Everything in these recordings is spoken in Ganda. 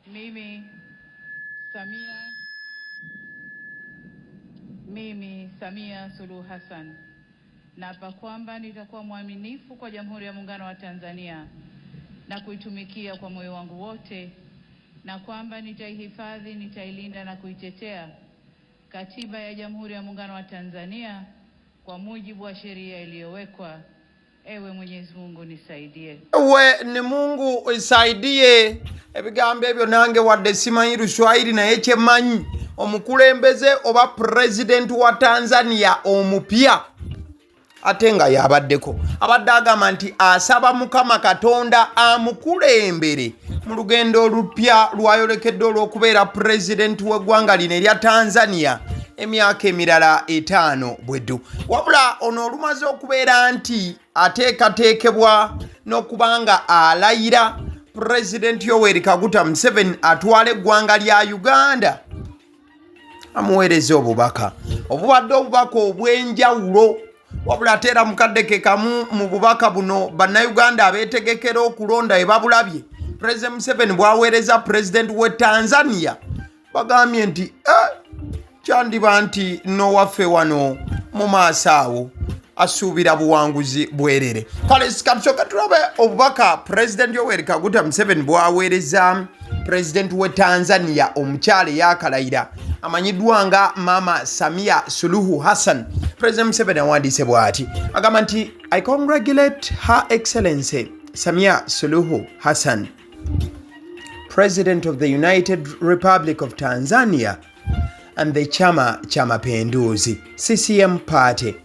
Mimi Samia Suluhu Hassan naapa kwamba nitakuwa mwaminifu kwa Jamhuri ya Muungano wa Tanzania na kuitumikia kwa moyo wangu wote, na kwamba nitaihifadhi, nitailinda na kuitetea Katiba ya Jamhuri ya Muungano wa Tanzania kwa mujibu wa sheria iliyowekwa. Ewe Mwenyezi Mungu nisaidie. Ewe ni Mungu isaidie. Ebigambo ebyo nange wadde simanyi Luswayiri naye kyemanyi omukulembeze oba president wa Tanzania omupya ate nga yabaddeko abadde agamba nti asaba Mukama Katonda amukulembere mu lugendo olupya lwayolekedde olw'okubeera president w'eggwanga lino erya Tanzania emyaka emirala 5 bweddu. Wabula ono olumaze okubeera nti ateekateekebwa n'okubanga Alayira President Yoweri Kaguta Museveni atwala eggwanga lya Uganda amuweereza obubaka obubadde obubaka obw'enjawulo. Wabula ateera mukadde ke kamu mu bubaka buno bannayuganda abeetegekera okulonda we babulabye President Museveni bw'aweereza President w'e Tanzania bagambye nti kyandiba nti nowaffe wano mu maaso awo asuubira buwanguzi bwerere. Kale sikatusoka tulabe obubaka President Yoweri Kaguta Museveni bw'aweereza President w'e Tanzania omukyala ey'akalayira amanyiddwa nga Mama Samia Suluhu Hassan. President Museveni awandiise bw'ati agamba nti I congratulate Her Excellency Samia Suluhu Hassan, President of the United Republic of Tanzania and the Chama cha Mapinduzi CCM party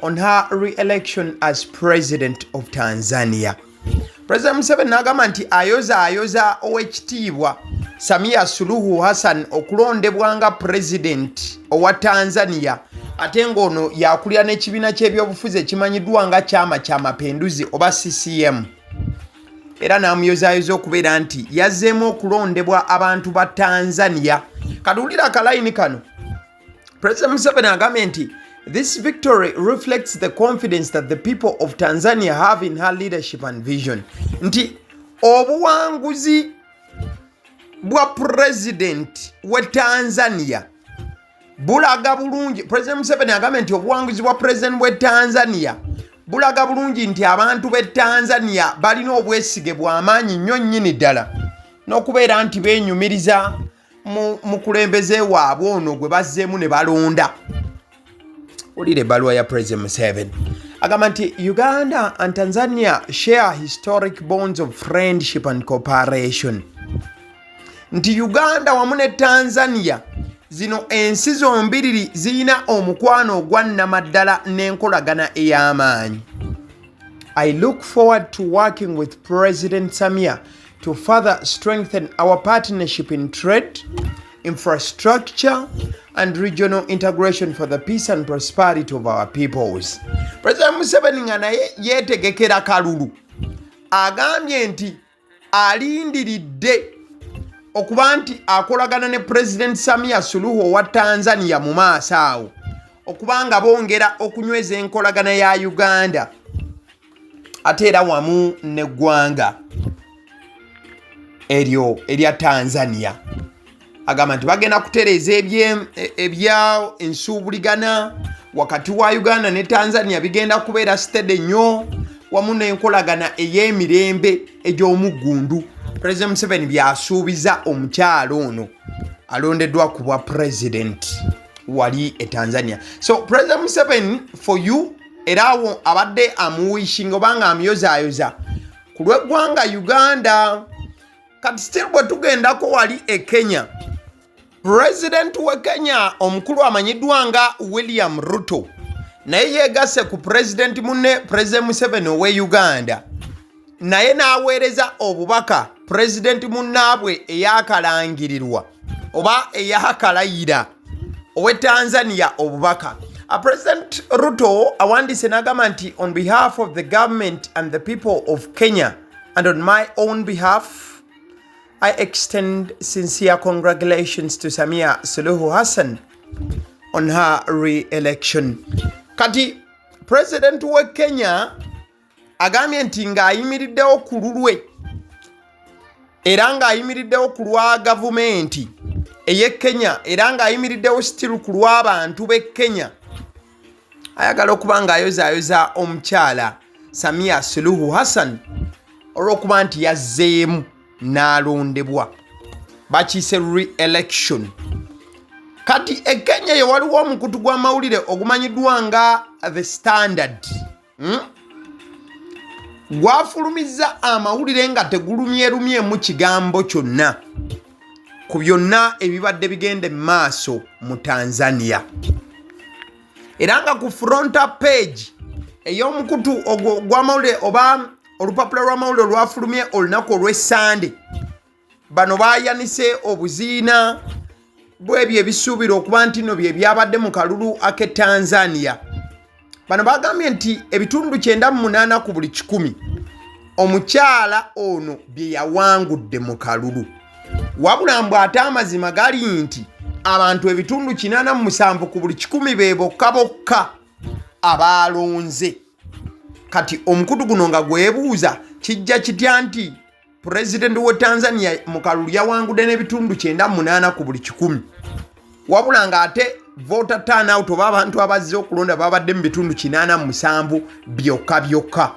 on her re-election as President of Tanzania. President Museveni n'agamba nti ayoza ow'ekitiibwa Samia Suluhu Hassan okulondebwa nga President owa Tanzania ate ng'ono yakulira n'ekibiina ky'ebyobufuzi ekimanyiddwa nga Chama cha Mapinduzi oba CCM. Era n'amuyozaayoza okubeera nti yazzeemu okulondebwa abantu ba Tanzania. Katuwulira akalayini kano. President Museveni agambye nti this victory reflects the confidence that the people of Tanzania have in her leadership and vision. Nti obuwanguzi bwa President we Tanzania bulaga bulungi. President Museveni agambye nti obuwanguzi bwa President we Tanzania bulaga bulungi nti abantu be Tanzania balina obwesige bw'amaanyi nnyo nnyini ddala n'okubeera nti beenyumiriza mu kulembeze waabwe ono gwe bazzeemu ne balonda. Ulire ebbaluwa ya President Museveni agamba nti Uganda and Tanzania share historic bonds of friendship and cooperation. Nti Uganda wamu ne Tanzania zino ensi zombiriri ziyina omukwano ogwannamaddala n'enkolagana ey'amaanyi. I look forward to working with President Samia to further strengthen our partnership in trade, infrastructure, and regional integration for the peace and prosperity of our peoples. President Museveni nga naye yeetegekera kalulu agambye nti alindiridde okuba nti akolagana ne President Samia Suluhu owa Tanzania mu maaso awo okubanga bongera okunyweza enkolagana ya Uganda ate era wamu n'eggwanga eryo erya Tanzania. Agamba nti bagenda kutereeza ebya ensuubuligana wakati wa Uganda ne Tanzania bigenda kubeera steady nnyo wamu n'enkolagana ey'emirembe egy'omuggundu. President Museveni byasuubiza omukyalo ono alondeddwa ku bwa president wali e Tanzania. So President Museveni for you era awo abadde amuwishinga obanga amuyozaayoza ku lw'eggwanga Uganda. Kati still bwe tugendako wali e Kenya, President we Kenya omukulu amanyiddwa nga William Ruto naye yeegasse ku President munne President Museveni owe Uganda naye n'aweereza obubaka President munnaabwe eyakalangirirwa oba eyakalayira owe Tanzania obubaka. President Ruto awandiise n'agamba nti on behalf of the government and the people of Kenya and on my own behalf I extend sincere congratulations to Samia Suluhu Hassan on her re-election. Kati President we Kenya agambye nti ng'ayimiriddewo ku lulwe era ng'ayimiriddewo ku lwa gavumenti ey'e Kenya era ng'ayimiriddewo still ku lw'abantu b'e Kenya ayagala okuba ng'ayozaayoza omukyala Samia Suluhu Hassan olw'okuba nti yazzeemu n'alondebwa bakiise re-election. Kati e Kenya ye waliwo omukutu gw'amawulire ogumanyiddwa nga The Standard gwafulumizza amawulire nga tegulumyerumyemu kigambo kyonna ku byonna ebibadde bigenda mu maaso mu Tanzania. Era nga ku fronta page ey'omukutu gw'amawulire oba olupapula lw'amawulire olwafulumye olunaku olw'Essande bano baayanise obuziina bw'ebyo ebisuubira okuba nti no bye byabadde mu kalulu ak'e Tanzania. Bano bagambye nti ebitundu 98 ku buli 100 omukyala ono bye yawangudde mu kalulu. Wabula mbu ate amazima gali nti abantu ebitundu 87 ku buli 100 be bokka bokka abaalonze. Kati omukutu guno nga gwebuuza kijja kitya nti President wa Tanzania mu kalulu yawangudde n'ebitundu 98 ku buli 100. Wabula nga ate voter turnout oba abantu abazze okulonda babadde mu bitundu 87 byokka byokka.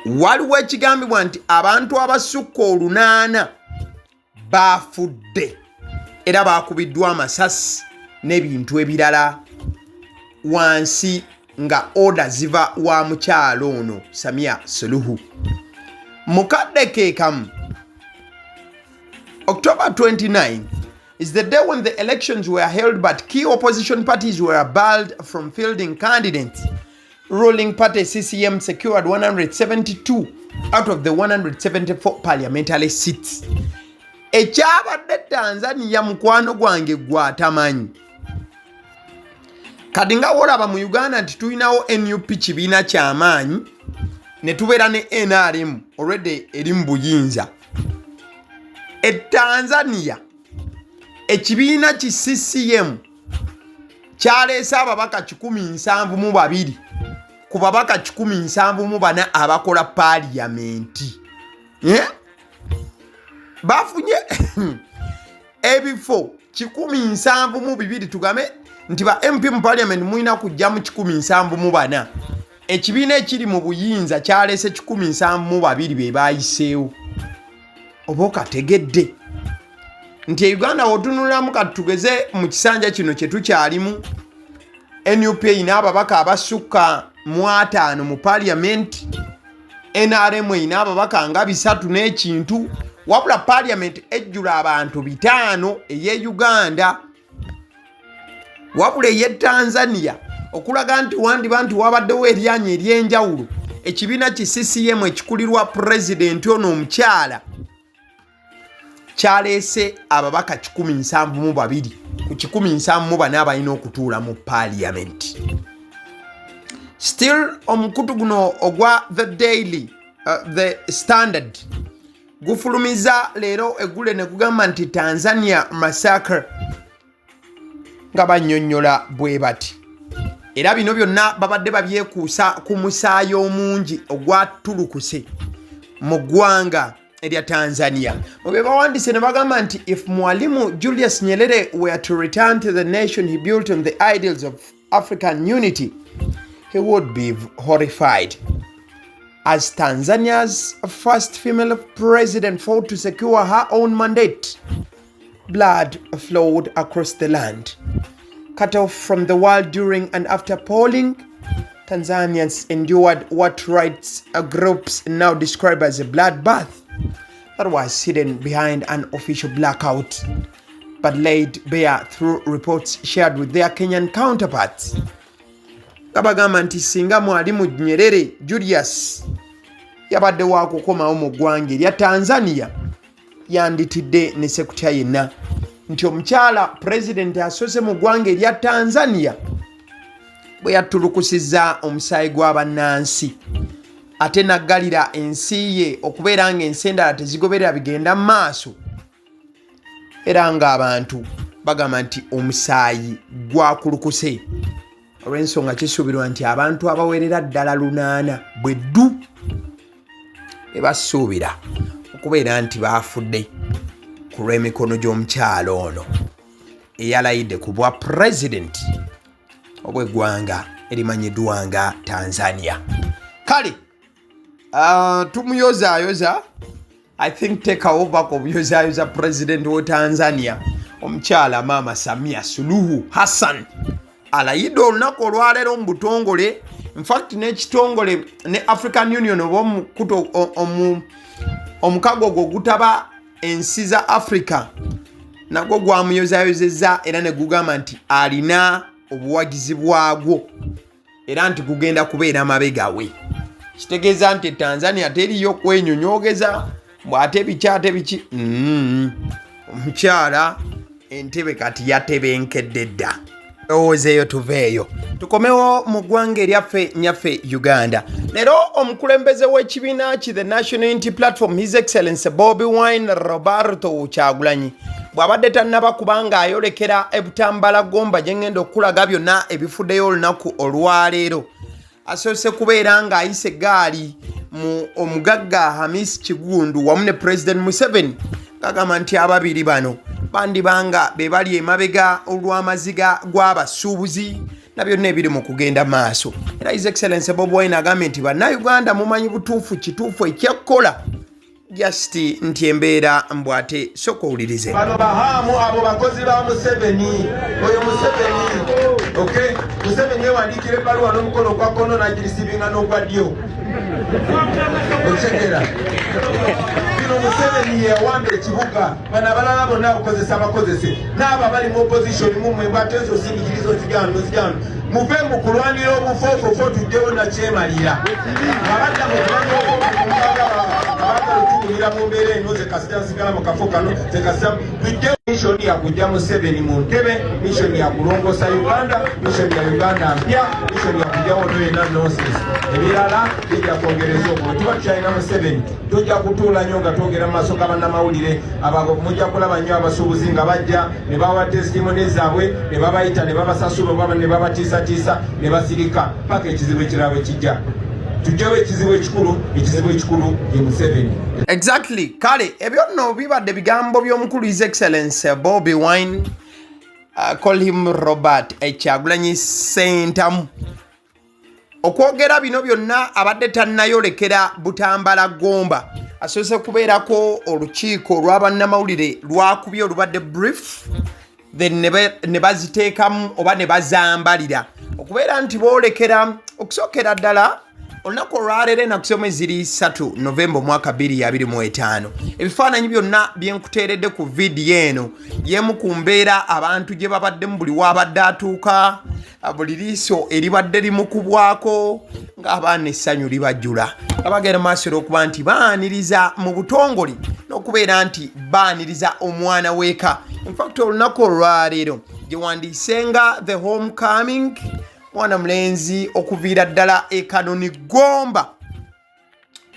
Waliwo ekigambibwa nti abantu abasukka 8 baafudde era baakubiddwa amasasi n'ebintu ebirala wansi nga order ziva wa mukyalo ono Samia Suluhu. Mukadde ke kamu October 29 is the day when the elections were held, but key opposition parties were barred from fielding candidates. Ruling party CCM secured 172 out of the 174 parliamentary seats. Ekyabadde Tanzania mukwano gwange gwatamanyi. Kati nga wolaba mu Uganda nti tulinawo NUP kibiina ky'amaanyi ne tubeera ne NRM already eri mu buyinza. E Tanzania ekibiina ki CCM kyaleese ababaka 172 ku babaka 174 abakola paaliyamenti. Bafunye ebifo 172 tugambe nti ba MP mu parliament muina kujja mu 174. Ekibiina ekiri mu buyinza kyaleese 172 be baayiseewo. Oba okategedde nti Uganda wotunulamu katugeze mu kisanja kino kye tukyalimu NUP ina ababaka abasukka 5 mu parliament, NRM ina ababaka nga 3 n'ekintu, wabula parliament ejjula abantu 5 eye Uganda. Wabula eye Tanzania okulaga nti wandiba nti wabaddewo eryanya ery'enjawulo. Ekibiina ki CCM ekikulirwa president ono omukyala kyaleese ababaka 172 ku 174 abalina okutuula mu parliament. Still omukutu guno ogwa The Standard gufulumiza leero eggule ne gugamba nti Tanzania massacre nga bannyonnyola bwe bati. Era bino byonna babadde babyekuusa ku musaayi omungi ogwatulukuse mu ggwanga erya Tanzania. Mwe bawandise ne bagamba nti if Mwalimu Julius Nyerere were to return to the nation he built on the ideals of African unity, he would be horrified. As Tanzania's first female president fought to secure her own mandate, blood flowed across the land. Cut off from the world during and after polling, Tanzanians endured what rights groups now describe as a bloodbath that was hidden behind an official blackout, but laid bare through reports shared with their Kenyan counterparts. Kabagamba nti singa Mwalimu Nyerere Julius yabadde waakukomawo mu ggwanga erya Tanzania yanditidde ne sekutya yenna nti omukyala president asoose mu ggwanga erya Tanzania bwe yatulukusizza omusaayi gw'abannansi ate naggalira ensi ye okubeera ng'ensi endala tezigoberera bigenda mu maaso, era ng'abantu bagamba nti omusaayi gwakulukuse. Olw'ensonga kisuubirwa nti abantu abawerera ddala 8 bwe ddu basuubira okubeera nti baafudde ku lw'emikono gy'omukyalo ono eyalayidde ku bwa president obw'eggwanga erimanyiddwa nga Tanzania. Kale tumuyozaayoza, I think take over kubuyozaayoza president wa Tanzania omukyala Mama Samia Suluhu Hassan alayidde olunaku olwaleero mu butongole. In fact n'ekitongole ne African Union oba omukago gwo gutaba ensi za Africa nagwo gwamuyozayozezza era ne gugamba nti alina obuwagizi bwagwo era nti gugenda kubeera mabega we. Kitegeeza nti Tanzania teriyo kwenyonyogeza bw'ate biki omukyala entebe kati yatebenkedde dda. Ozeeyo tuveeyo tukomewo mu ggwanga eryaffe nyaffe Uganda. Leero omukulembeze w'ekibiina ki the National Unity Platform His Excellency Bobi Wine Roberto Kyagulanyi bw'abadde tannaba kubanga ayolekera ebutambala gomba gye ngenda okulaga byonna ebifuddeyo olunaku olwaleero asoose kubeera ng'ayise eggaali mu omugagga Hamis Kigundu wamu ne President Museveni ng'agamba nti ababiri bano bandibanga be bali emabega olw'amaziga gw'abasuubuzi na byonna ebiri mu kugenda maaso. Era His Excellency Bobi Wine agambye nti bannayuganda mumanyi butuufu kituufu ekyakkola just nti embeera mbwate soko owulirize. Bano bahamu abo bakozi ba Museveni. Oyo Museveni. Okay. Museveni yewandikira ebbaluwa n'omukono gwa kkono n'agirisibinga n'ogwa ddyo. Okitegera. Bino Museveni yawamba ekibuga. Bano abalala bonna abakozesa abakozese. N'abo bali mu opposition mumwe mbwate ezo sindikirizo zigano. Muve mu kulwanira obufoofofo tuddewo na kyemalira. Abadda mu kulwanira obufoofofo mu mbeera eno zekasigala mu kafo kano zekasa tujje mission ya kujja Museveni mu ntebe, mission ya kulongosa Uganda, mission ya Uganda mpya, mission ya kujja ono ena nonsense. Ebirala bijja kwongereza obwo. Tuba tukyalina Museveni tujja kutuula nnyo nga twogera mu maaso g'abannamawulire abo mujja kulaba nnyo abasuubuzi nga bajja ne bawa testimony zaabwe ne babayita ne babasasula oba ne babatiisatiisa ne basirika paka ekizibu ekirala bwe kijja. Tujewe ekizibu ekikulu ye Museveni. Exactly. Kale ebyo nno bibadde bigambo by'omukulu His Excellency Bobi Wine call him Robert Kyagulanyi Sentamu okwogera bino byonna abadde tannayolekera butambala gomba asoose kubeerako olukiiko olw'abannamawulire lwakubye olubadde brief then ne baziteekamu oba ne bazambalira okubeera nti boolekera okusookera ddala olunaku olwaleero ennaku ziri 3 Novemba omwaka 2025. Ebifaananyi byonna bye nkuteeredde ku vidiyo eno y'emu ku mbeera abantu gye babaddemu buli waabadde atuuka buli liiso eribadde limukubwako ng'abaana essanyu libajjula nga bagenda maaso olw'okuba nti baaniriza mu butongole n'okubeera nti baaniriza omwana w'eka. Infact olunaku olwaleero gye wandiisenga the homecoming mwana mulenzi okuviira ddala ekanoni gomba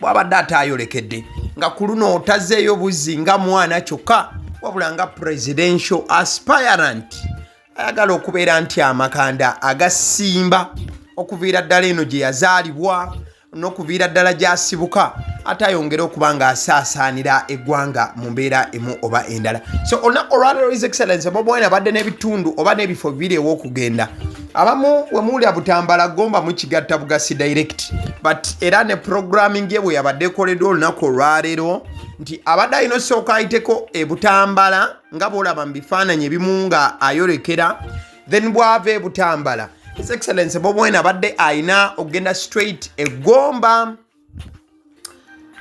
bw'abadde ataayolekedde nga ku luno otazzeeyo buzzi nga mwana kyokka wabula nga presidential aspirant ayagala okubeera nti amakanda agasimba okuviira ddala eno gye yazaalibwa n'okuviira ddala gy'asibuka ate ayongera okuba ng'asaasaanira eggwanga mu mbeera emu oba endala. So olunaku olwaleero His Excellency Bobi Wine abadde n'ebitundu oba n'ebifo bibiri ew'okugenda. Abamu we muwulira butambala gomba mukigatta bugasi direct but era ne programming ye bwe yabadde ekoleddwa olunaku olwaleero nti abadde alina osooka ayiteko ebutambala nga bw'olaba mu bifaananyi ebimu nga ayolekera then bw'ava ebutambala His Excellency Bobi Wine abadde alina okugenda straight egomba.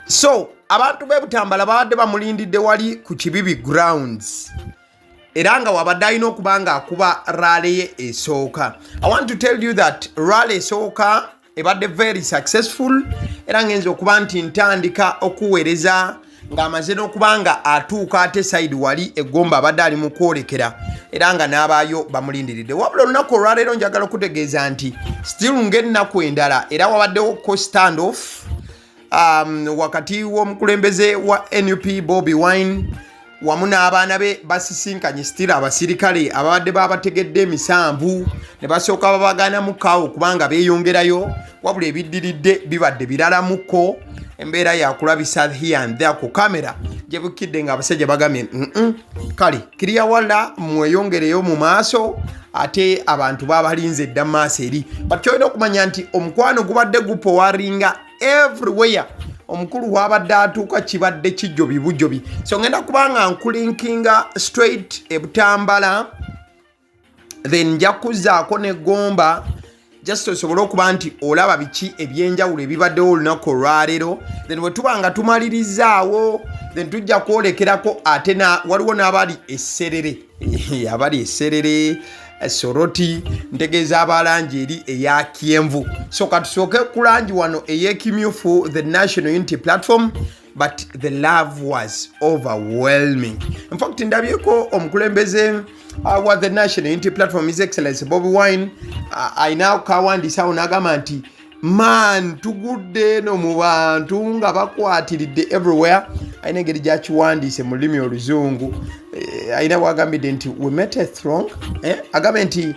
So abantu b'ebutambala babadde bamulindidde wali ku Kibibi grounds era nga wabadde alina okuba nga akuba rally ye esooka. I want to tell you that rally esooka ebadde very successful era ngenza okuba nti ntandika okuweereza ng'amaze n'okuba nga atuuka ate side wali egomba abadde ali mu kwolekera era nga n'abaayo bamulindiridde. Wabula olunaku olwaleero njagala okutegeeza nti still ng'ennaku endala era wabaddewo stand off wakati w'omukulembeze wa NUP Bobi Wine wamu n'abaana be basisinkanye sitira abasirikale ababadde babategedde emisanvu ne basooka babaganamu kaawo kubanga beeyongerayo wabula ebiddiridde bibadde biralamuko embeera yakulabisa here and there ku kamera gye bukidde ng'abasajja bagambye kale kiriya wala mweyongereyo mu maaso ate abantu babalinze edda mu maaso eri but kyolina okumanya nti omukwano gubadde gupowaringa everywhere omukulu wabadde atuuka kibadde kijjobi bujjobi so ngenda kubanga nkulinkinga straight ebutambala then nja kuzaako negomba just osobole okuba nti olaba biki ebyenjawulo ebibaddewo olunaku olwaleero then bwe tuba nga tumalirizaawo then tujja kwolekerako ate waliwo n'abali esserere abali esserere soroti ntegeeza abalangi eri eya kyenvu so katusooke ku langi wano ey'ekimyufu the National Unity Platform but the love was overwhelming. In fact ndabyeko omukulembeze wa the National Unity Platform His Excellency Bobi Wine ayina kawandiisawo n'agamba nti man tugudde no mu bantu nga bakwatiridde everywhere ayina engeri gyakiwandiise mu lulimi oluzungu ayina bwagambidde nti we met a throng agambe nti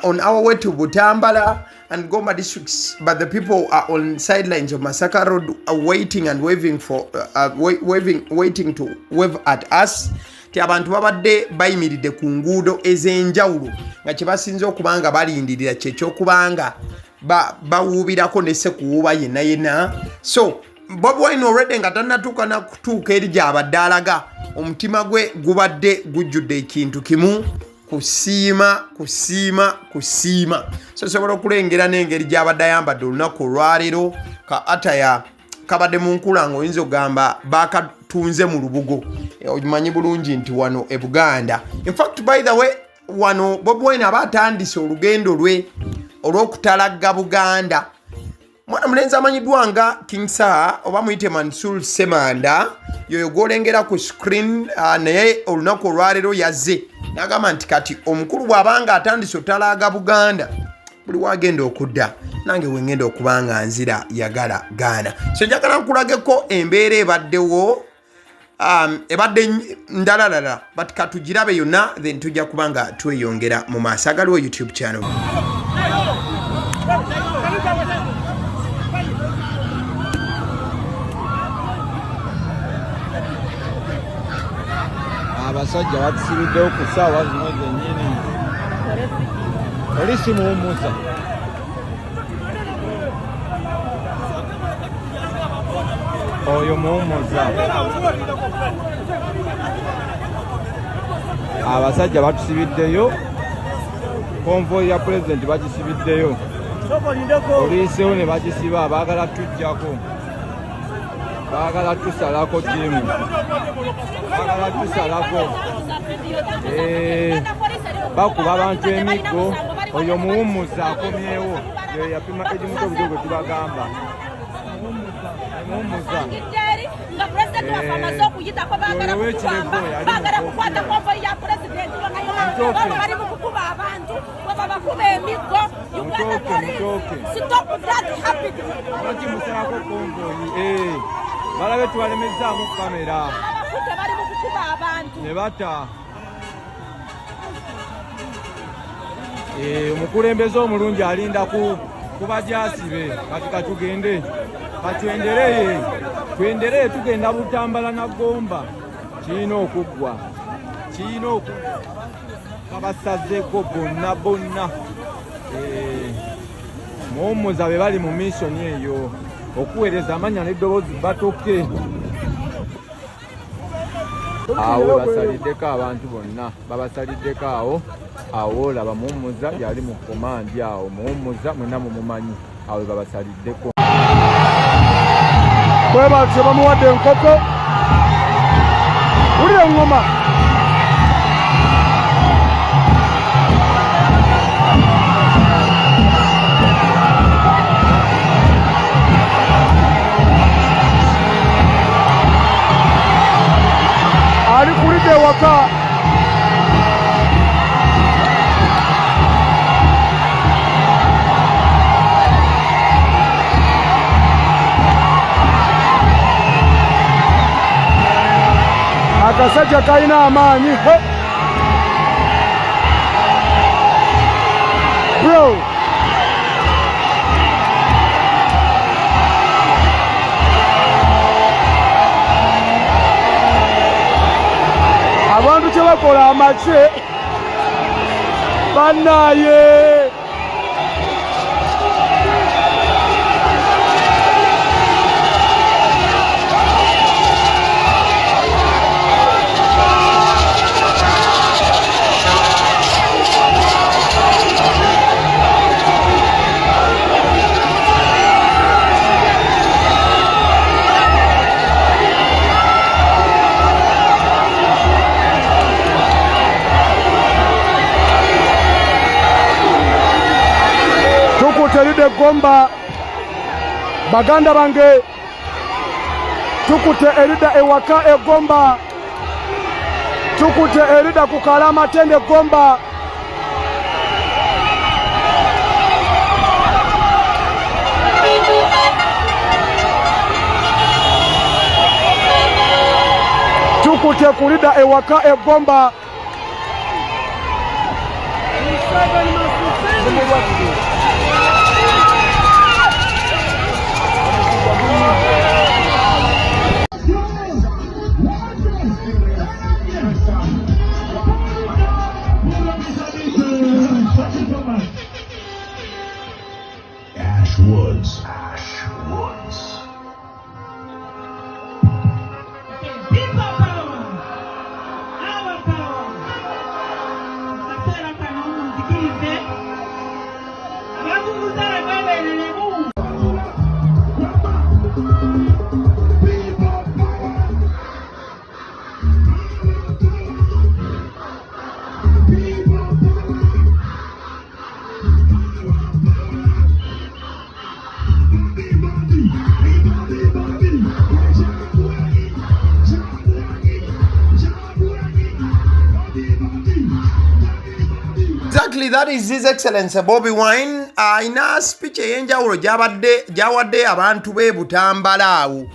on our way to Butambala and Goma districts, but the people are on sidelines of Masaka Road waiting and waving for waiting to wave at us. Ti abantu babadde bayimiridde ku nguudo ez'enjawulo nga kye basinza okubanga balindirira ky'ekyokubanga bawuubirako nesse kuwuuba yenna so Bobi Wine already nga tannatuuka nakutuuka eri gy'abadde alaga omutima gwe gubadde gujjudde ekintu kimu kusiima so sobola okulengera n'engeri gy'abadde ayambadde olunaku olwaleero ka ataya kabadde mu nkula ng'oyinza okugamba bakatunze mu lubugo omanyi bulungi nti wano e Buganda. In fact by the way wano Bobi Wine aba atandise olugendo lwe olw'okutalagga Buganda. Mwana mulenzi amanyiddwa nga King Sir oba muyite Mansour Semanda yoyo gwolengera ku screen naye olunaku olwaleero yazze n'agamba nti kati omukulu bw'abanga atandise otalaaga Buganda buli wagenda okudda nange wengenda okubanga nzira yagala gaana so njagala nkulageko embeera ebaddewo ebadde ndalalala but katugirabe yonna then tujja kubanga tweyongera mu maaso agaliwo YouTube channel. Abasajja batusibiddewo ku ssaawa zino zennyini oli si muwummuza oyo muwummuza abasajja batusibiddeyo konvoyi ya pulezidenti bagisibiddeyo oliisewo ne bagisiba baagala tujjako baagala tusalako jimu baagala tusalako bakuba abantu emiggo oyo muwummuza akomyewo yo yapima ejimuto obujogo tubagamba muwummuza bakimusalako konvoyi balabe tubalemezaamu kamera ne bata omukulembeze omulungi alinda kubajasibe kati katugende twendereye tugenda Butambala na Gomba kirina okuggwa kabasazeko bonna muwummuza be bali mu missoni eyo okuweereza amanya n'eddoboozi batoke awo basaliddeko abantu bonna babasaliddeko awo laba muwummuza yali mu komandi awo muwummuza mwena mumumanyi awo babasaliddeko bwe batyo bamuwadde enkoko wulira eŋŋoma ali kulidde waka akasajja kalina amaanyi. Bro. Abantu kye bakola amace bannaye. Eride gomba baganda bange tukute erida ewaka egomba tukute erida kukala matende gomba tukute kulida ewaka egomba Woods. People power. Our power. Asera kanono zikirize. Abakuzara babelele mu. Exactly, that is His Excellency Bobi Wine. Ina speech eyenjawulo jawadde abantu be Butambalaawo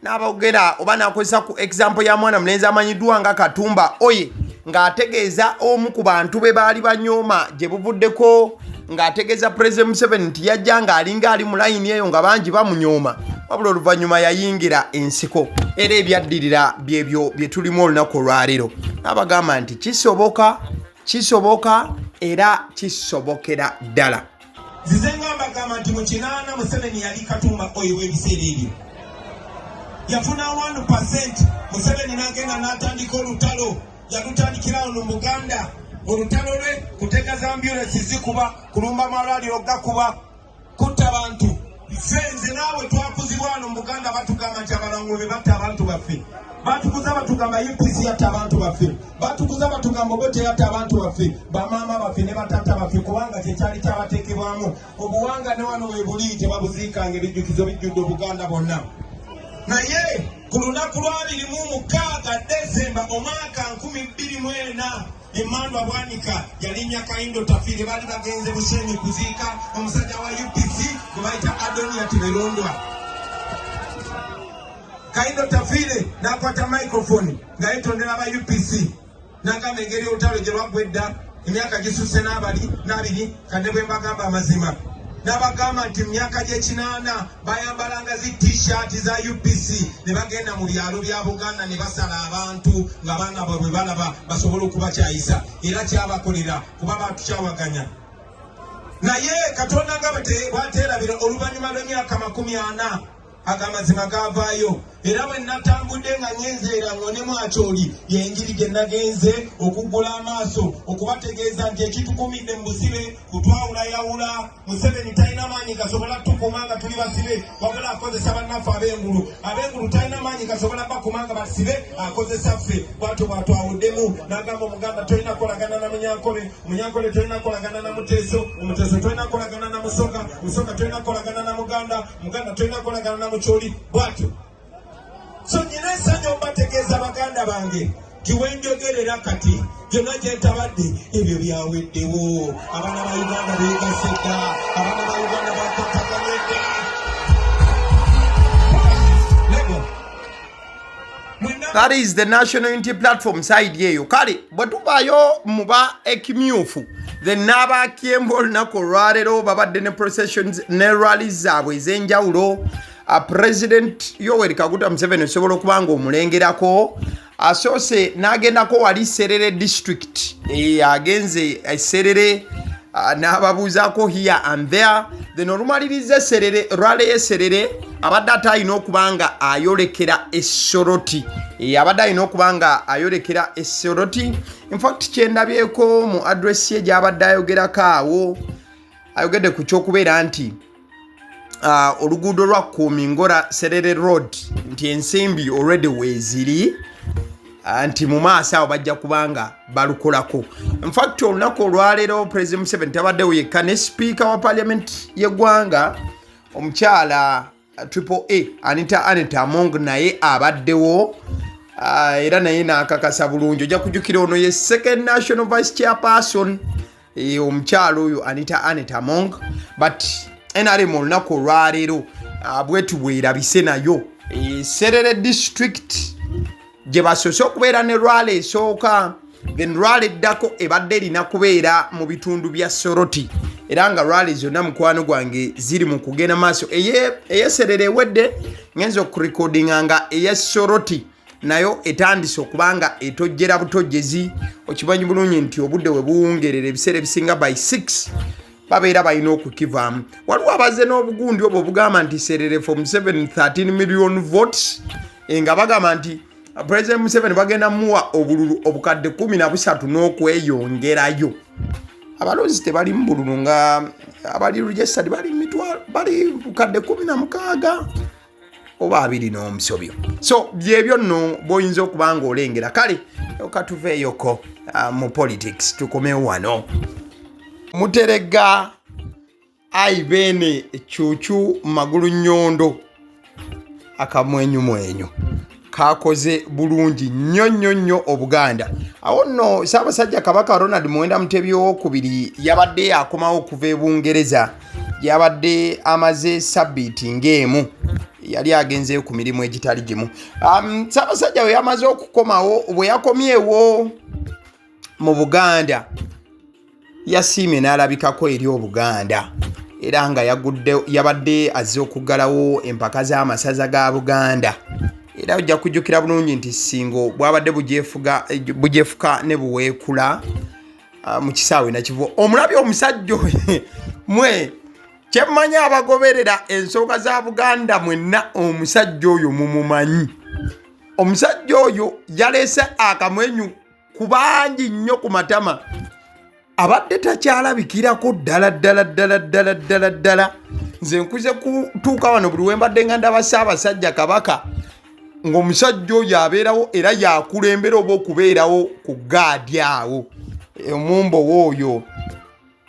n'abogera oba nakozesa ku example ya mwana mulenzi amanyiddwa nga Katumba oye ng'ategeeza omu ku bantu be baali banyooma gye buvuddeko ng'ategeeza President Museveni nti yajja ng'alinga ali mu layini eyo nga bangi bamunyooma wabula oluvannyuma yayingira ensiko era ebyaddirira byebyo bye tulimu olunaku olwaleero n'abagamba nti kisoboka era kisobokera ddala. Nzize ngamba gamba nti mu kinaana Museveni yali Katumba oyo w'ebiseera ebyo yafuna 1%. Museveni n'agenda n'atandika olutalo yalutandikira ono mu Uganda. Olutalo lwe kuteeka za ambulance zikuba kulumba amalwaliro gakuba kutta bantu. Nze naawe twakuzibwa wano mu Buganda batugamba nti abalango be batta abantu baffe. Batukuza batugamba UPC yatta abantu baffe. Batukuza batugamba Obote yatta abantu baffe. Bamaama baffe ne batata baffe kubanga kyekyali kyabateekebwamu. Obuwanga ne wano we buli tebabuziikanga ebijjukizo bijjudde Obuganda bonna. Naye ku lunaku lwa 26 Desemba omwaka 2024 Emmanuel Bwanika yalinnya Kaindo Tafire bali bagenze Bushenyi kuziika omusajja wa UPC gwe bayita Adonia Tiberondwa. Kaindo Tafire n'akwata microphone nga yetondera aba UPC n'agamba engeri olutalo gye lwaggwedda emyaka gisusse n'abiri kadde bwe mbagamba amazima. N'abagamba nti myaka gy'ekinaana bayambalanga zi t-shirt za UPC ne bagenda mu byalo bya Buganda ne basala abantu nga baana bwe balaba basobola okubakyayisa era kyabakolera kuba batukyawaganya. Naye Katonda nga bwateerabira oluvannyuma lw'emyaka 40 agamazima gaavaayo era bwe natambudde nga nyenzeera ng'onemu akyoli yenjiri gye nagenze okuggula amaaso okubategeeza nti ekitukumidde mu busibe kutwawulayawula. Museveni talina maanyi gasobola tukuma nga tuli basibe wabula akozesa bannaffe ab'engulu talina maanyi gasobola bakuma nga basibe akozesa ffe bwatyo bwatwawuddemu n'agamba Omuganda tolina kolagana na Munyankole tolina kolagana na Muteeso tolina kolagana na Musoga tolina kolagana na Muganda tolina kolagana na Mukyoli bwatyo. So nyina essanyu obategeeza baganda bange nti wenjogerera kati gyonna gyentabadde ebyo byaweddewo. Abaana ba Uganda beegase dda, abaana ba Uganda bakwataganye dda. Lego mwenna That is the National Unity Platform side yeyo. Kale bwetubayo muba ekimyufu then naba kiembol nako ralero babadde ne processions ne rallies zaabwe ez'enjawulo. President Yoweri Kaguta Museveni osobola okubanga omulengerako asoose n'agendako wali Serere district agenze Serere n'ababuuzaako here and there then olumaliriza Serere rally y'Eserere abadde atayina okubanga ayolekera essoroti abadde ayina okubanga ayolekera essoroti. In fact kyendabyeko mu address ye gy'abadde ayogerako awo ayogedde ku kyokubeera nti oluguudo lwa Kumingola Serere Road nti ensimbi already weeziri nti mu maaso awo bajja kubanga balukolako. In fact olunaku olwaleero President Museveni tabaddewo yekka ne Speaker wa Parliament y'eggwanga omukyala AAA Anita Among naye abaddewo era naye n'akakasa bulungi. Ojja kujjukira ono ye second national vice chairperson omukyala oyo Anita Among but NRM olunaku olwaleero bwetu bwerabise nayo Serere district gye basoose okubeera ne rwale esooka then rwale eddako ebadde erina kubeera mu bitundu bya Soroti era nga rwale zonna mukwano gwange ziri mu kugenda maaso. Eyeserere ewedde ngenza okurekodinga nga eyesoroti nayo etandise okubanga etojjera butojjezi. Okimanyi bulungi nti obudde we buwungerera ebiseera ebisinga by 6 babeera balina okukivaamu. Waliwo abazze n'obugundi obwo bugamba nti Serere from 13 million votes nga bagamba nti President Museveni bagenda muwa obululu obukadde 13 n'okweyongerayo. Abalonzi tebali mu bululu nga abali registered bali bukadde 16 oba 20 so byebyo nno boyinza okubanga olengera. Kale okatuveeyoko mu politics tukomewo wano. Muterega aibene chuchu magulu nyondo akamwenyumwenyu kakoze bulungi nnyo Obuganda. Awo nno Ssaabasajja Kabaka Ronald Muwenda Mutebi II yabadde akomawo okuva e Bungereza yabadde amaze sabbiiti ng'emu yali agenzeyo ku mirimu egitali gimu. Ssaabasajja we yamaze okukomawo bwe yakomyewo mu Buganda Asiimye n'alabikako eri Obuganda era nga yabadde azze okuggalawo empaka z'amasaza ga Buganda. Era ojja kujjukira bulungi nti singo bwabadde bujefuka ne buweekula mu kisaawe nakivuo omulabye omusajja mwe kyemmanya abagoberera ensonga za Buganda mwenna omusajja oyo mumumanyi. Omusajja oyo yaleese akamwenyu kubangi nnyo ku matama abadde takyalabikirako ddala. Nze nkuze kutuuka wano buli wembadde nga ndaba Ssaabasajja Kabaka ng'omusajja oyo abeerawo era yakulembera oba okubeerawo ku gaadi awo omumbo w'oyo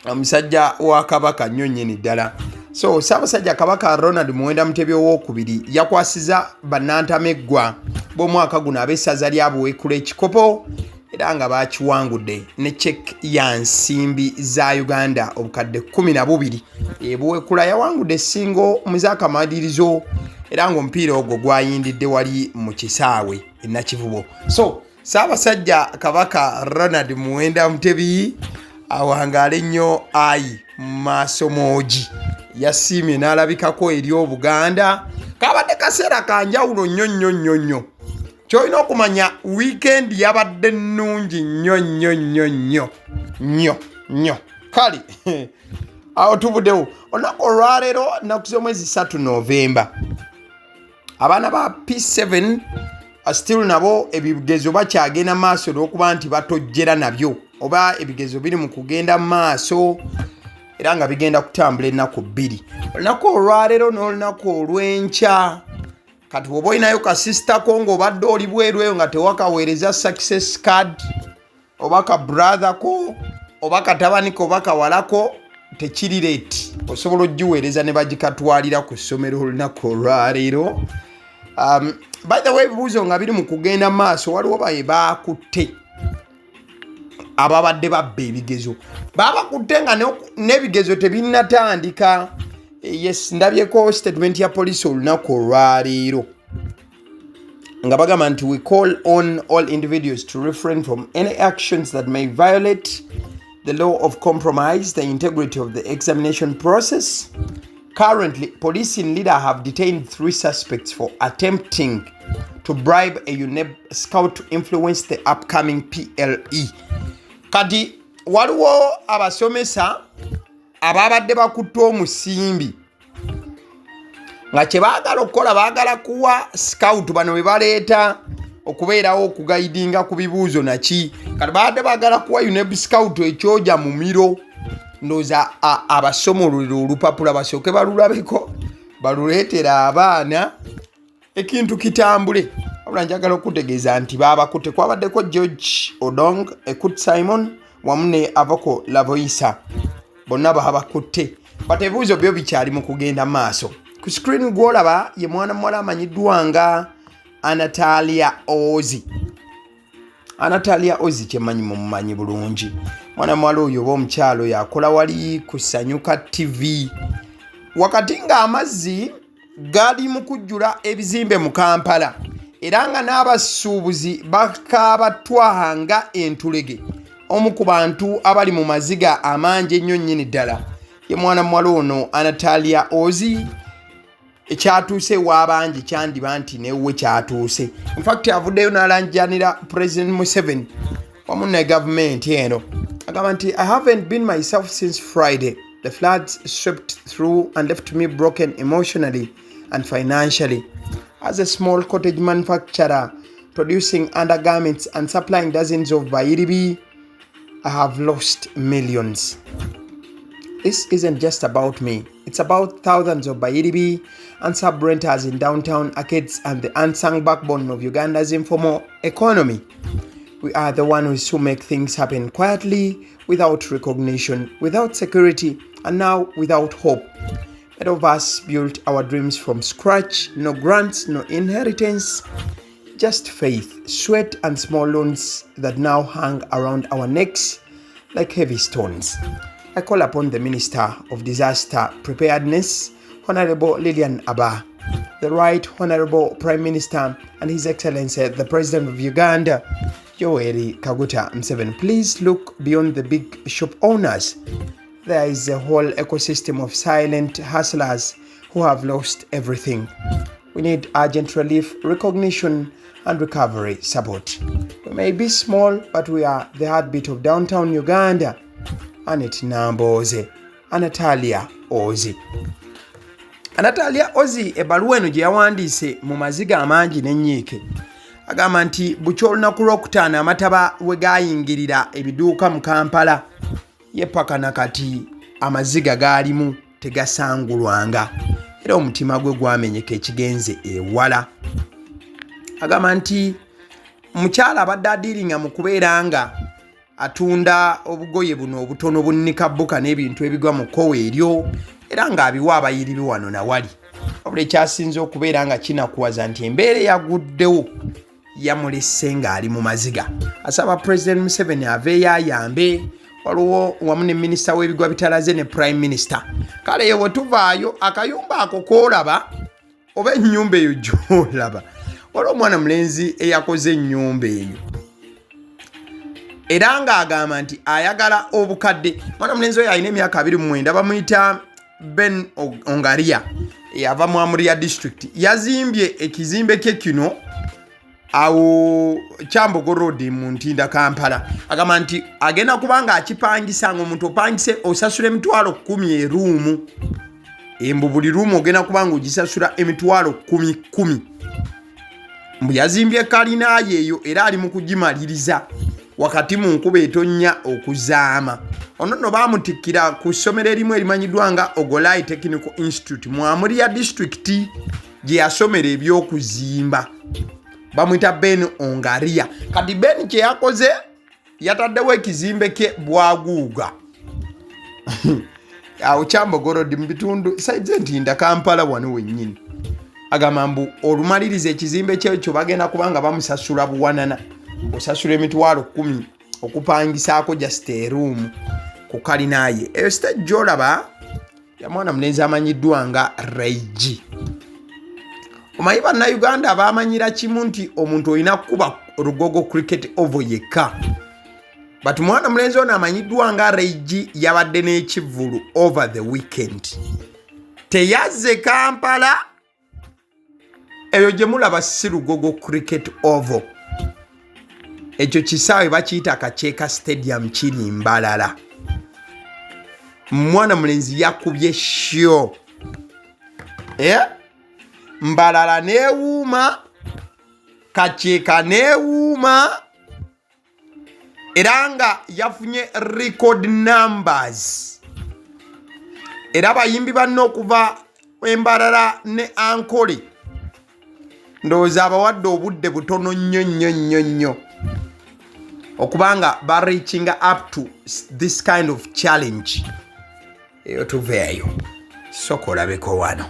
omusajja wa Kabaka nnyo nnyini ddala. So Ssaabasajja Kabaka Ronald Muwenda Mutebi II yakwasiza bannantameggwa b'omwaka guno ab'essaza lya Buweekula ekikopo era nga bakiwangudde ne check ya nsimbi za Uganda obukadde 12. Buweekula yawangudde essingo mu zaakamalirizo era ng'omupiira ogwo gwayindidde wali mu kisaawe e Nakivubo. So Ssaabasajja Kabaka Ronald Muwenda Mutebi awangaale nnyo ayi maaso moogi Asiimye n'alabikako eri Obuganda. Kabadde kaseera kanjawulo nnyo. Kyolina okumanya weekend yabadde nnungi nnyo. Kale awo tubuddewo olunaku olwaleero nnaku z'omwezi 3 Novemba abaana ba P7 still nabo ebigezo bakyagenda maaso olw'okuba nti batojjera nabyo oba ebigezo biri mu kugenda maaso era nga bigenda kutambula ennaku 2. Olunaku olwaleero n'olunaku olw'enkya kati bw'oba olinayo kasisitako ng'obadde oli bweru eyo nga tewakaweereza success card oba ka brother ko oba katabaniko oba kawalako tekiri late osobola ogiweereza ne bagikatwalira ku ssomero olunaku olwaleero. By the way ebibuuzo nga biri mu kugenda maaso waliwo baye baakutte ababadde babba ebigezo babakutte nga n'ebigezo tebinnatandika. Yes ndabyeko statement ya police olunaku olwaleero nga bagamba nti we call on all individuals to refrain from any actions that may violate the law of compromise the integrity of the examination process. Currently, police in Lida have detained 3 suspects for attempting to bribe a UNEB scout to influence the upcoming PLE. Kati waliwo abasomesa ababadde bakutte omusimbi nga kye baagala okukola baagala kuwa scout bano be baleeta okubeerawo okugaidinga ku bibuuzo naki kati baadde baagala kuwa UNEB scout ekyoja mu miro ndooza abasomolero olupapula basooke balulabeko baluleetera abaana ekintu kitambule. Wabula njagala okutegeeza nti baabakutte kwabaddeko George Odong, Ekut Simon wamu ne Avoko Lavoisa, bonna baabakutte bati ebibuuzo byo bikyali mu kugenda maaso. Ku screen gwolaba ye mwana muwala amanyiddwa nga Anatalia Ozi. Anatalia Ozi kyemanyi mumumanyi bulungi. Mwana muwala oyo oba omukyalo yakola wali ku Sanyuka TV wakati nga amazzi gali mu kujjula ebizimbe mu Kampala era nga n'abasuubuzi bakabatwaha nga entulege. Omu ku bantu abali mu maziga amangi ennyo nnyini ddala ye mwana muwala ono Anatalia Ozi. Ekyatuuse w'abangi kyandiba nti newe kyatuuse. In fact avuddeyo n'alanjanira President Museveni wamu ne government eno agamba nti I haven't been myself since Friday. The floods swept through and left me broken emotionally and financially. As a small cottage manufacturer producing undergarments and supplying dozens of bayiribi, I have lost millions. This isn't just about me. It's about thousands of bayiribi and sub-renters in downtown arcades and the unsung backbone of Uganda's informal economy. We are the ones who make things happen quietly, without recognition, without security, and now without hope. Many of us built our dreams from scratch, no grants, no inheritance, just faith, sweat, and small loans that now hang around our necks like heavy stones. I call upon the Minister of Disaster Preparedness, Honorable Lilian Abba, the Right Honorable Prime Minister, and His Excellency, the President of Uganda, Yoweri Kaguta Museveni. Please look beyond the big shop owners. There is a whole ecosystem of silent hustlers who have lost everything. We need urgent relief, recognition, and recovery support. We may be small, but we are the heartbeat of downtown Uganda. Anet Namboze, Anatalia Ozi. Anatalia Ozi ebbaluwa eno gye yawandiise mu maziga amangi n'ennyiike agamba nti bukya olunaku lwokutaano amataba we gaayingirira ebiduuka mu Kampala ye paka nakati amaziga gaalimu tegasangulwanga era omutima gwe gwamenyeka ekigenze ewala. Agamba nti mukyala abadde adiiringa mu kubeera nga atunda obugoye buno obutono bunnika bbuka n'ebintu ebigwa mu kkowe eryo era ng'abiwa abayiribi wano na wali. Wabula ekyasinze okubeera nga kinakuwaza nti embeera eyaguddewo yamulese ng'ali mu maziga. Asaba President Museveni aveeyo ayambe waliwo wamu ne minisita w'ebigwa bitalaze ne Prime Minister. Kale eyo bwe tuvaayo akayumba ako koolaba oba ennyumba eyo gy'olaba waliwo omwana mulenzi eyakoze ennyumba eyo era ng'agamba nti ayagala obukadde. Mwana mulenzi oyo alina emyaka 29 bamuyita Ben Ongaria yava mu Amuria district. Yazimbye ekizimbe kye kino awo Kyambogo Road mu Ntinda Kampala. Agamba nti agenda kubanga akipangisa ng'omuntu opangise osasula emitwalo 10 eruumu. Embu buli ruumu ogenda kubanga ogisasula emitwalo 10. Mbu yazimbye kalina yeeyo era ali mu kugimaliriza wakati mu nkuba etonnya okuzaama. Ono no bamutikkira ku ssomero erimu erimanyiddwa nga Ogolai Technical Institute mu Amuria district gye yasomera ebyokuzimba. Bamwita Ben Ongaria. Kati Ben kye yakoze yataddewo ekizimbe kye bwaguuga. Awo Kyambogo Road mu bitundu saize Ntinda Kampala wano wennyini. Agamba mbu olumaliriza ekizimbe kyekyo bagenda kubanga bamusasula buwanana. Osasula emitwalo 10 okupangisaako just a room ku kalinaye. Eyo stage gy'olaba ya mwana mulenzi amanyiddwa nga Reigi. omanyi bannayuganda abamanyira kimu nti omuntu olina kuba Rugogo cricket oval yekka but mwana mulenzi ono amanyiddwa nga Reigi yabadde n'ekivvulu over the weekend teyazze Kampala eyo gye mulaba si Rugogo cricket oval ekyo kisaawe bakiyita Kacheeka stadium kiri Mbalala mwana mulenzi yakubye sho Mbalala neewuuma Kacheeka neewuuma era nga yafunye record numbers era bayimbi banne okuva Mbalala ne Ankole ndowooza abawadde obudde butono nnyo okubanga reaching up to this kind of challenge eyo tuveeyo soko olabeko wano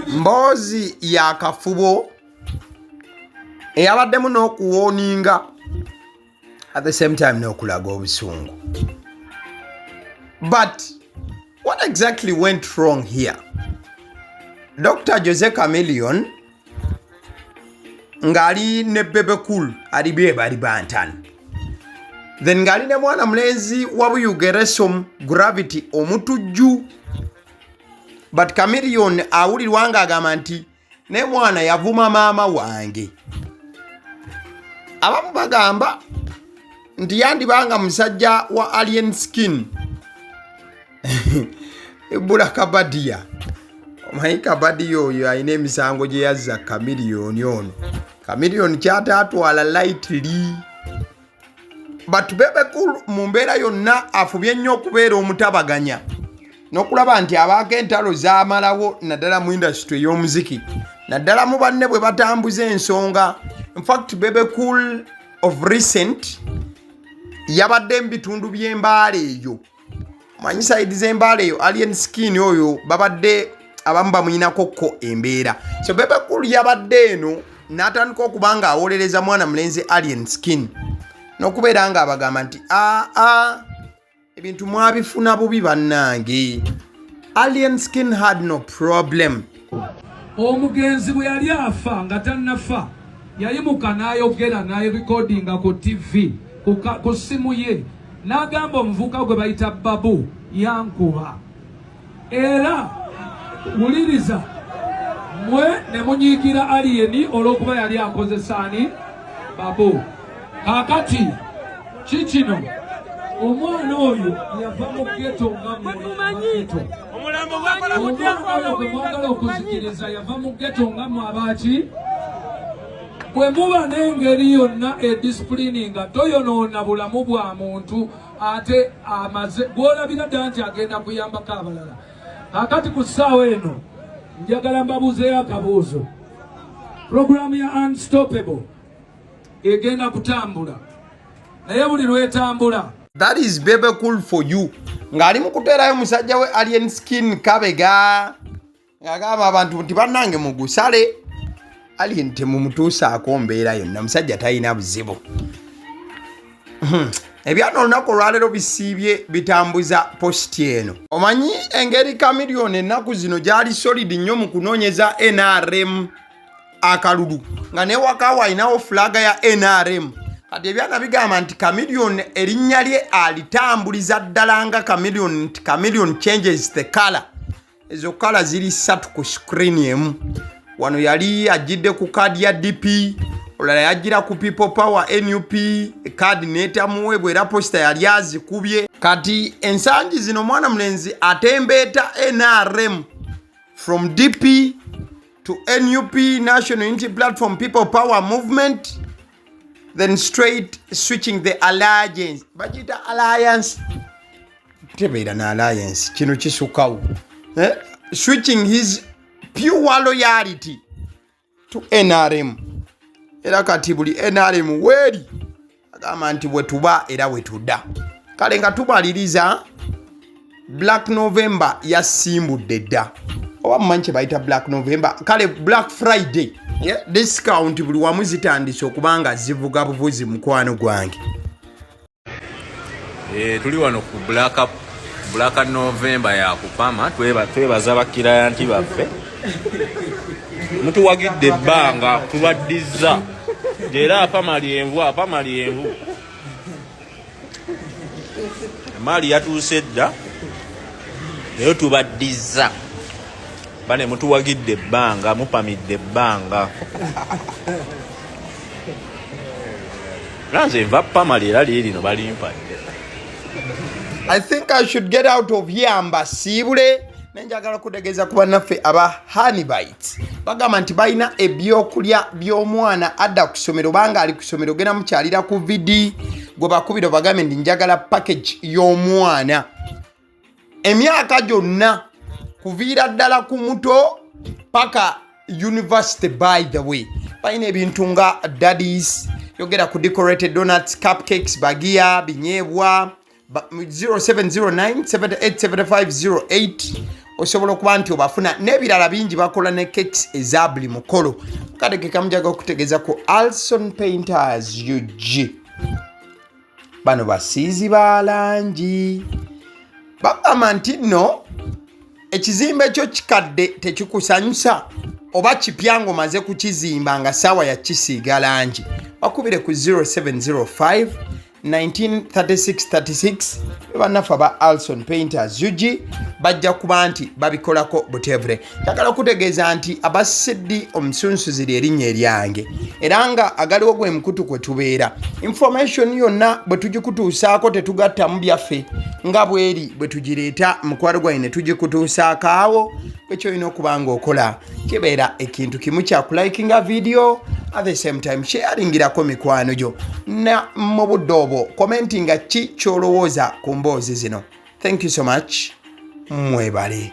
mboozi ya kafubo eyabaddemu n'okuwooninga at the same time n'okulaga obusungu. But what exactly went wrong here? Dr. Jose Chameleone ngali ne Bebe Cool ali bali bantan. Then ngali ne mwana mulenzi wabuyugeresom Gravity omutujju. But Chameleone awulirwanga agamba nti ne mwana yavuma maama wange. Abamu bagamba nti yandibanga musajja wa alien skin. Ebula Kabadia. Omanyi Kabadia oyo ayina emisango gye yazza Chameleone ono. Chameleone kyata atwala lightly. But Bebe Cool mu mbeera yonna afubye nnyo okubeera omutabaganya. N'okulaba nti abaako entalo zaamalawo naddala mu industry y'omuziki. Naddala mu banne bwe batambuza ensonga. In fact, Bebe Cool of recent yabadde mu bitundu by'embaala eyo. Manyi side z'embaala eyo alien skin oyo babadde abamu bamuyinako ko embeera. So Bebe Cool yabadde eno n'atandika okubanga awolereza mwana mulenzi alien skin. N'okubeera nga abagamba nti ebintu mwabifuna bubi bannange. Alien skin had no problem. Omugenzi bwe yali afa nga tannafa yayimuka n'ayogera n'ayerekodinga ku TV ku simu ye n'agamba omuvuka gwe bayita Babu yankuba era wuliriza mwe ne munyiikira aliyeni olw'okuba yali akozesaani Babu. Kakati kikino omwana oyo yava mu ghetto nga mweto omulambo gwagala okuzikiriza yava mu ghetto nga mwabaki bwe muba n'engeri yonna edisipulini nga toyonoona bulamu bwa muntu ate amaze gw'olabira ddala nti agenda kuyambako abalala. Kakati ku ssaawa eno njagala mbabuuzeyo akabuuzo. Puroguramu ya Unstoppable egenda kutambula naye buli lwetambula. That is Bebe Cool for you. Ngali mukuteerayo musajja we alien skin Kabega ng'agamba abantu nti bannange mugusale. Alien temumutuusaako mbeera yonna musajja talina buzibu. Ebyano olunaku olwaleero bisiibye bitambuza posti eno. Omanyi engeri Chameleone ennaku zino gyali solid nnyo mu kunoonyeza NRM akalulu nga newaka walinawo fulaga ya NRM. Kati ebyana bigamba nti Chameleone erinnya lye alitambuliza ddala nga Chameleone nti Chameleone changes the color. Ezo color ziri 3 ku screen emu. Wano yali ajidde ku kadi ya DP, olala yajira ku People Power NUP, kadi netamuwe bwera posta yali azikubye. Kati ensangi zino mwana mulenzi atembeeta NRM from DP to NUP, National Unity Platform, People Power Movement, then straight switching the alliance. Bajita alliance. Tebeera na alliance. Kino kisukawo. Switching his pure loyalty to NRM. Era kati buli NRM weri agamba nti bwe tuba era we tudda. Kale nga tubaliriza Black November yasimbudde dda. oba mumanyi bayita Black November kale Black Friday discount buli wamu zitandise okubanga zivuga buvuzi mukwano gwange. Tuli wano ku Black November ya kupama twebaza bakirayanti baffe mutuwagidde ebbanga tubaddiza era apama lyenvu emaali yatuuse dda naye tubaddiza bane mutuwagidde ebbanga mupamidde ebbanga nanze nva pamali era liirino balimpadde. I think I should get out of here mbasiibule nenjagala kutegeeza ku bannaffe aba Honeybites bagamba nti balina ebyokulya by'omwana adda ku ssomero banga ali ku ssomero genda mukyalira ku vidi gwe bakubira bagambe ndi njagala package y'omwana emyaka gyonna kuviira ddala ku muto paka university. By the way balina ebintu nga daddies yogera ku decorated donuts, cupcakes, bagia, binyeebwa 0709787508 osobola okuba nti obafuna n'ebirala bingi bakola ne cakes eza buli mukolo kategeka mujaga okutegeeza ku Alson Painters UG bano basiizi ba langi bagamba nti nno ekizimbe ekyo kikadde tekikusanyusa oba kipya ng'omaze kukizimba nga ssaawa yakisiiga langi bakubire ku 0705 193636 bannaffe aba Alson Painters UG bajja kuba nti babikolako butevure. Njagala okutegeeza nti abasiddi omusunsuzi erinnya eryange era nga agaliwo gwe mukutu kwe tubeera information yonna bwe tugikutuusaako tetugattamu byaffe nga bweri bwe tugireeta mukwano gwayi ne tugikutuusaako awo ekyo olina okuba ng'okola kibeera ekintu kimu kya kulikinga video at the same time sharingirako mikwano gyo na mu budde obwo commentinga ki kyolowooza ku mboozi zino. Thank you so much. Mwebale.